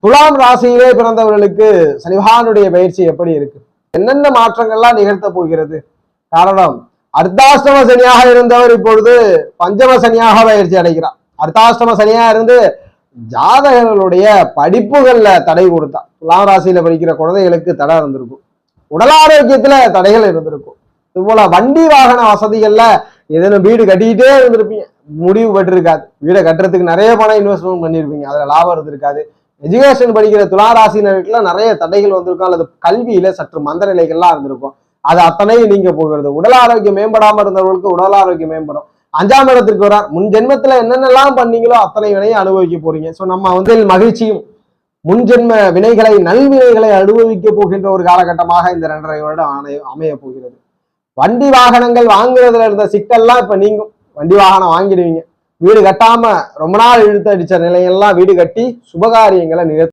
துலாம் ராசியிலே பிறந்தவர்களுக்கு சனிபகவானுடைய பயிற்சி எப்படி இருக்கு, என்னென்ன மாற்றங்கள்லாம் நிகழ்த்த போகிறது? காரணம், அர்த்தாஷ்டம சனியாக இருந்தவர் இப்பொழுது பஞ்சம சனியாக பயிற்சி அடைகிறார். அர்த்தாஷ்டம சனியா இருந்து ஜாதகர்களுடைய படிப்புகள்ல தடை கொடுத்தா. துலாம் ராசியில படிக்கிற குழந்தைகளுக்கு தடை இருந்திருக்கும், உடல் ஆரோக்கியத்துல தடைகள் இருந்திருக்கும். இது போல வண்டி வாகன வசதிகள்ல ஏதேனும் வீடு கட்டிக்கிட்டே இருந்திருப்பீங்க, முடிவு பெற்றிருக்காது. வீடை கட்டுறதுக்கு நிறைய பணம் இன்வெஸ்ட்மெண்ட் பண்ணியிருப்பீங்க, அதுல லாபம் இருந்திருக்காது. எஜுகேஷன் படிக்கிற துலா ராசினருக்குலாம் நிறைய தடைகள் வந்திருக்கும், அல்லது கல்வியில சற்று மந்த நிலைகள்லாம் இருந்திருக்கும். அது அத்தனையும் நீங்க போகிறது. உடல் ஆரோக்கியம் மேம்படாம இருந்தவர்களுக்கு உடல் ஆரோக்கியம் மேம்படும். 5ஆம் இடத்திற்கு வரார். முன் ஜென்மத்துல என்னென்னலாம் பண்ணீங்களோ அத்தனை வினையும் அனுபவிக்க போறீங்க. ஸோ நம்ம வந்து மகிழ்ச்சியும் முன்ஜென்ம வினைகளை நல்வினைகளை அனுபவிக்க போகின்ற ஒரு காலகட்டமாக இந்த 2.5 வருடம் அமைய போகிறது. வண்டி வாகனங்கள் வாங்குறதுல இருந்த சிக்கல்லாம் இப்ப நீங்கும். வண்டி வாகனம் வாங்கிடுவீங்க. வீடு கட்டாம ரொம்ப நாள் இழுத்து அடிச்ச நிலையெல்லாம் வீடு கட்டி சுபகாரியங்களை நிகழ்த்த